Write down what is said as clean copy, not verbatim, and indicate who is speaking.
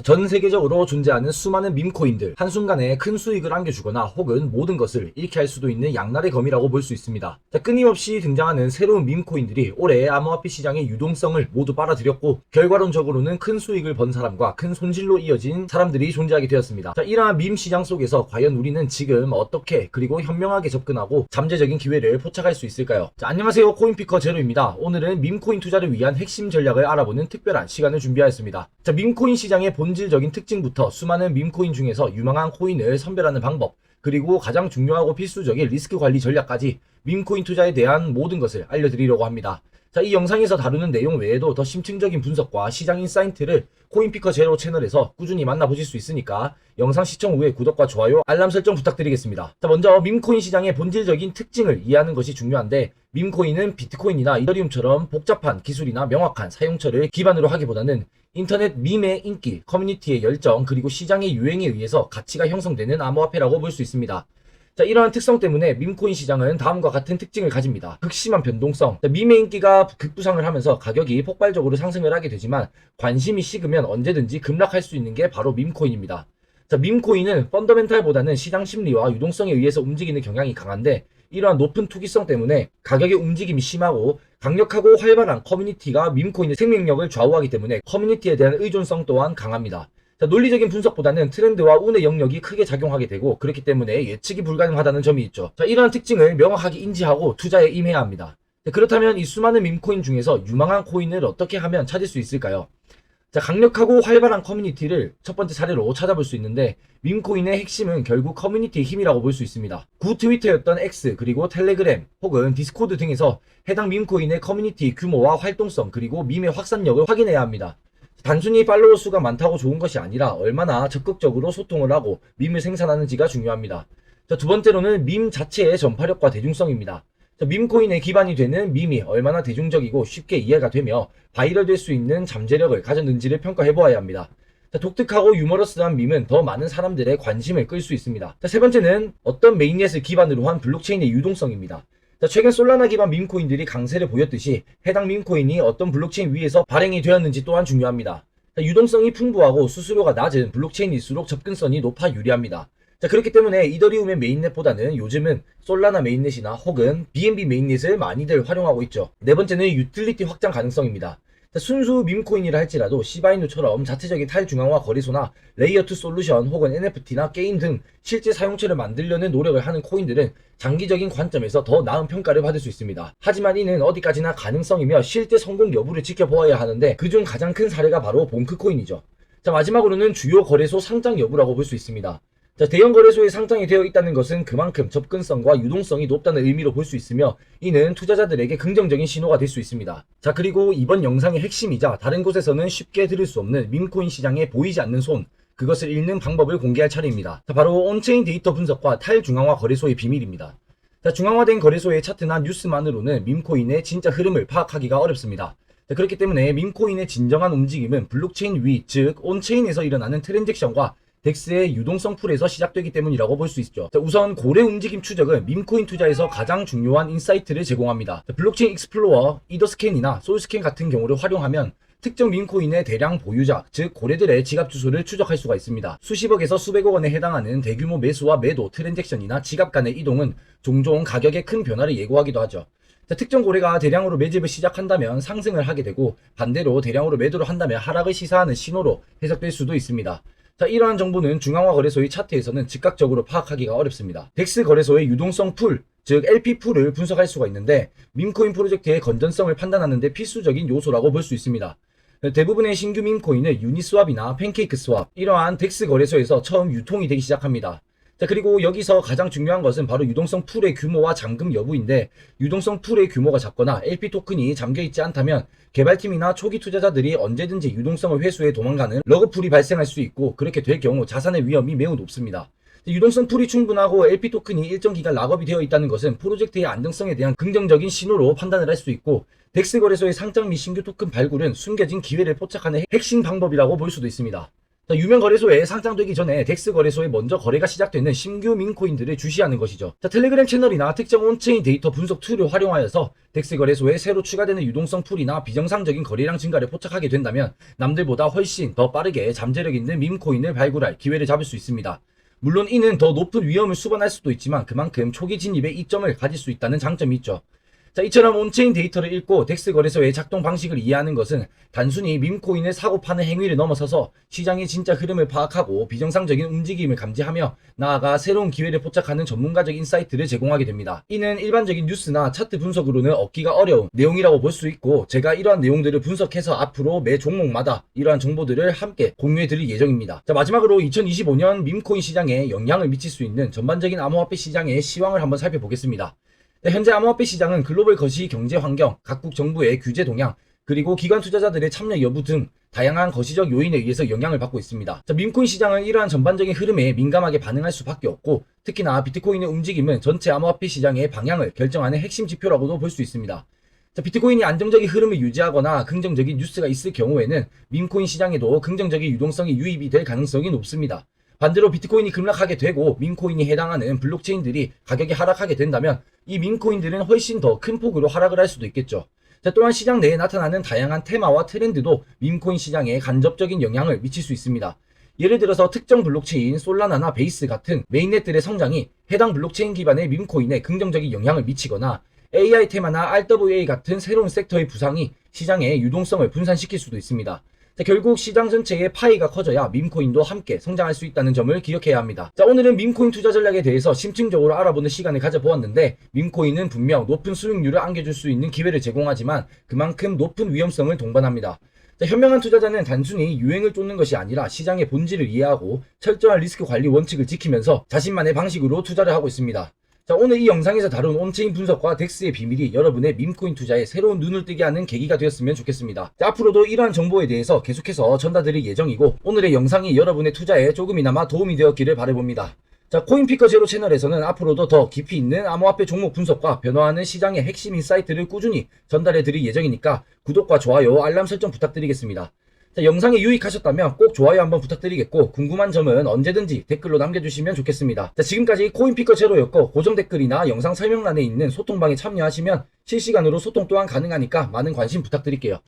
Speaker 1: 전 세계적으로 존재하는 수많은 밈코인들, 한순간에 큰 수익을 안겨주거나 혹은 모든 것을 잃게 할 수도 있는 양날의 검이라고 볼 수 있습니다. 끊임없이 등장하는 새로운 밈코인들이 올해 암호화폐 시장의 유동성을 모두 빨아들였고, 결과론적으로는 큰 수익을 번 사람과 큰 손실로 이어진 사람들이 존재하게 되었습니다. 이러한 밈 시장 속에서 과연 우리는 지금 어떻게 그리고 현명하게 접근하고 잠재적인 기회를 포착할 수 있을까요? 안녕하세요, 코인피커 제로입니다. 오늘은 밈코인 투자를 위한 핵심 전략을 알아보는 특별한 시간을 준비하였습니다. 밈코인 시장의 본질적인 특징부터 수많은 밈코인 중에서 유망한 코인을 선별하는 방법, 그리고 가장 중요하고 필수적인 리스크 관리 전략까지 밈코인 투자에 대한 모든 것을 알려드리려고 합니다. 이 영상에서 다루는 내용 외에도 더 심층적인 분석과 시장 인사이트를 코인피커 제로 채널에서 꾸준히 만나보실 수 있으니까 영상 시청 후에 구독과 좋아요, 알람 설정 부탁드리겠습니다. 먼저 밈코인 시장의 본질적인 특징을 이해하는 것이 중요한데, 밈코인은 비트코인이나 이더리움처럼 복잡한 기술이나 명확한 사용처를 기반으로 하기보다는 인터넷 밈의 인기, 커뮤니티의 열정, 그리고 시장의 유행에 의해서 가치가 형성되는 암호화폐라고 볼 수 있습니다. 이러한 특성 때문에 밈코인 시장은 다음과 같은 특징을 가집니다. 극심한 변동성. 밈의 인기가 급부상을 하면서 가격이 폭발적으로 상승을 하게 되지만, 관심이 식으면 언제든지 급락할 수 있는 게 바로 밈코인입니다. 밈코인은 펀더멘탈보다는 시장 심리와 유동성에 의해서 움직이는 경향이 강한데, 이러한 높은 투기성 때문에 가격의 움직임이 심하고 강력하고 활발한 커뮤니티가 밈코인의 생명력을 좌우하기 때문에 커뮤니티에 대한 의존성 또한 강합니다. 논리적인 분석보다는 트렌드와 운의 영역이 크게 작용하게 되고, 그렇기 때문에 예측이 불가능하다는 점이 있죠. 이러한 특징을 명확하게 인지하고 투자에 임해야 합니다. 그렇다면 이 수많은 밈코인 중에서 유망한 코인을 어떻게 하면 찾을 수 있을까요? 강력하고 활발한 커뮤니티를 첫 번째 사례로 찾아볼 수 있는데, 밈코인의 핵심은 결국 커뮤니티의 힘이라고 볼 수 있습니다. 구 트위터였던 X, 그리고 텔레그램 혹은 디스코드 등에서 해당 밈코인의 커뮤니티 규모와 활동성, 그리고 밈의 확산력을 확인해야 합니다. 단순히 팔로워 수가 많다고 좋은 것이 아니라 얼마나 적극적으로 소통을 하고 밈을 생산하는지가 중요합니다. 두 번째로는 밈 자체의 전파력과 대중성입니다. 밈코인의 기반이 되는 밈이 얼마나 대중적이고 쉽게 이해가 되며 바이럴될 수 있는 잠재력을 가졌는지를 평가해 보아야 합니다. 독특하고 유머러스한 밈은 더 많은 사람들의 관심을 끌 수 있습니다. 세 번째는 어떤 메인넷을 기반으로 한 블록체인의 유동성입니다. 최근 솔라나 기반 밈코인들이 강세를 보였듯이 해당 밈코인이 어떤 블록체인 위에서 발행이 되었는지 또한 중요합니다. 유동성이 풍부하고 수수료가 낮은 블록체인일수록 접근성이 높아 유리합니다. 그렇기 때문에 이더리움의 메인넷보다는 요즘은 솔라나 메인넷이나 혹은 BNB 메인넷을 많이들 활용하고 있죠. 네 번째는 유틸리티 확장 가능성입니다. 순수 밈코인이라 할지라도 시바이누처럼 자체적인 탈중앙화 거래소나 레이어2 솔루션 혹은 NFT나 게임 등 실제 사용처를 만들려는 노력을 하는 코인들은 장기적인 관점에서 더 나은 평가를 받을 수 있습니다. 하지만 이는 어디까지나 가능성이며 실제 성공 여부를 지켜보아야 하는데, 그중 가장 큰 사례가 바로 봉크코인이죠. 마지막으로는 주요 거래소 상장 여부라고 볼 수 있습니다. 대형 거래소에 상장이 되어 있다는 것은 그만큼 접근성과 유동성이 높다는 의미로 볼 수 있으며, 이는 투자자들에게 긍정적인 신호가 될 수 있습니다. 그리고 이번 영상의 핵심이자 다른 곳에서는 쉽게 들을 수 없는 밈코인 시장에 보이지 않는 손, 그것을 읽는 방법을 공개할 차례입니다. 바로 온체인 데이터 분석과 탈중앙화 거래소의 비밀입니다. 중앙화된 거래소의 차트나 뉴스만으로는 밈코인의 진짜 흐름을 파악하기가 어렵습니다. 그렇기 때문에 밈코인의 진정한 움직임은 블록체인 위, 즉 온체인에서 일어나는 트랜잭션과 덱스의 유동성 풀에서 시작되기 때문이라고 볼 수 있죠. 우선 고래 움직임 추적은 밈코인 투자에서 가장 중요한 인사이트를 제공합니다. 블록체인 익스플로어, 이더스캔이나 솔스캔 같은 경우를 활용하면 특정 밈코인의 대량 보유자, 즉 고래들의 지갑 주소를 추적할 수가 있습니다. 수십억에서 수백억 원에 해당하는 대규모 매수와 매도, 트랜잭션이나 지갑 간의 이동은 종종 가격의 큰 변화를 예고하기도 하죠. 특정 고래가 대량으로 매집을 시작한다면 상승을 하게 되고, 반대로 대량으로 매도를 한다면 하락을 시사하는 신호로 해석될 수도 있습니다. 이러한 정보는 중앙화 거래소의 차트에서는 즉각적으로 파악하기가 어렵습니다. 덱스 거래소의 유동성 풀, 즉 LP 풀을 분석할 수가 있는데, 밈코인 프로젝트의 건전성을 판단하는 데 필수적인 요소라고 볼 수 있습니다. 대부분의 신규 밈코인은 유니스왑이나 팬케이크스왑, 이러한 덱스 거래소에서 처음 유통이 되기 시작합니다. 그리고 여기서 가장 중요한 것은 바로 유동성 풀의 규모와 잠금 여부인데, 유동성 풀의 규모가 작거나 LP 토큰이 잠겨있지 않다면 개발팀이나 초기 투자자들이 언제든지 유동성을 회수해 도망가는 러그풀이 발생할 수 있고, 그렇게 될 경우 자산의 위험이 매우 높습니다. 유동성 풀이 충분하고 LP 토큰이 일정 기간 락업이 되어 있다는 것은 프로젝트의 안정성에 대한 긍정적인 신호로 판단을 할 수 있고, 덱스 거래소의 상장 및 신규 토큰 발굴은 숨겨진 기회를 포착하는 핵심 방법이라고 볼 수도 있습니다. 자, 유명 거래소에 상장되기 전에 덱스 거래소에 먼저 거래가 시작되는 신규 밈코인들을 주시하는 것이죠. 자, 텔레그램 채널이나 특정 온체인 데이터 분석 툴을 활용하여서 덱스 거래소에 새로 추가되는 유동성 풀이나 비정상적인 거래량 증가를 포착하게 된다면 남들보다 훨씬 더 빠르게 잠재력 있는 밈코인을 발굴할 기회를 잡을 수 있습니다. 물론 이는 더 높은 위험을 수반할 수도 있지만 그만큼 초기 진입의 이점을 가질 수 있다는 장점이 있죠. 자, 이처럼 온체인 데이터를 읽고 덱스 거래소의 작동 방식을 이해하는 것은 단순히 밈코인을 사고 파는 행위를 넘어서서 시장의 진짜 흐름을 파악하고 비정상적인 움직임을 감지하며 나아가 새로운 기회를 포착하는 전문가적 인사이트를 제공하게 됩니다. 이는 일반적인 뉴스나 차트 분석으로는 얻기가 어려운 내용이라고 볼 수 있고 제가 이러한 내용들을 분석해서 앞으로 매 종목마다 이러한 정보들을 함께 공유해 드릴 예정입니다. 자, 마지막으로 2025년 밈코인 시장에 영향을 미칠 수 있는 전반적인 암호화폐 시장의 시황을 한번 살펴보겠습니다. 현재 암호화폐 시장은 글로벌 거시 경제 환경, 각국 정부의 규제 동향, 그리고 기관 투자자들의 참여 여부 등 다양한 거시적 요인에 의해서 영향을 받고 있습니다. 자, 밈코인 시장은 이러한 전반적인 흐름에 민감하게 반응할 수밖에 없고 특히나 비트코인의 움직임은 전체 암호화폐 시장의 방향을 결정하는 핵심 지표라고도 볼 수 있습니다. 자, 비트코인이 안정적인 흐름을 유지하거나 긍정적인 뉴스가 있을 경우에는 밈코인 시장에도 긍정적인 유동성이 유입이 될 가능성이 높습니다. 반대로 비트코인이 급락하게 되고 밈코인이 해당하는 블록체인들이 가격이 하락하게 된다면 이 밈코인들은 훨씬 더 큰 폭으로 하락을 할 수도 있겠죠. 자, 또한 시장 내에 나타나는 다양한 테마와 트렌드도 밈코인 시장에 간접적인 영향을 미칠 수 있습니다. 예를 들어서 특정 블록체인, 솔라나나 베이스 같은 메인넷들의 성장이 해당 블록체인 기반의 밈코인에 긍정적인 영향을 미치거나 AI 테마나 RWA 같은 새로운 섹터의 부상이 시장의 유동성을 분산시킬 수도 있습니다. 자, 결국 시장 전체의 파이가 커져야 밈코인도 함께 성장할 수 있다는 점을 기억해야 합니다. 자, 오늘은 밈코인 투자 전략에 대해서 심층적으로 알아보는 시간을 가져보았는데 밈코인은 분명 높은 수익률을 안겨줄 수 있는 기회를 제공하지만 그만큼 높은 위험성을 동반합니다. 자, 현명한 투자자는 단순히 유행을 쫓는 것이 아니라 시장의 본질을 이해하고 철저한 리스크 관리 원칙을 지키면서 자신만의 방식으로 투자를 하고 있습니다. 자, 오늘 이 영상에서 다룬 온체인 분석과 덱스의 비밀이 여러분의 밈코인 투자에 새로운 눈을 뜨게 하는 계기가 되었으면 좋겠습니다. 자, 앞으로도 이러한 정보에 대해서 계속해서 전달드릴 예정이고 오늘의 영상이 여러분의 투자에 조금이나마 도움이 되었기를 바라봅니다. 자, 코인피커 제로 채널에서는 앞으로도 더 깊이 있는 암호화폐 종목 분석과 변화하는 시장의 핵심 인사이트를 꾸준히 전달해드릴 예정이니까 구독과 좋아요, 알람 설정 부탁드리겠습니다. 자, 영상이 유익하셨다면 꼭 좋아요 한번 부탁드리겠고 궁금한 점은 언제든지 댓글로 남겨주시면 좋겠습니다. 자, 지금까지 코인피커 제로였고 고정 댓글이나 영상 설명란에 있는 소통방에 참여하시면 실시간으로 소통 또한 가능하니까 많은 관심 부탁드릴게요.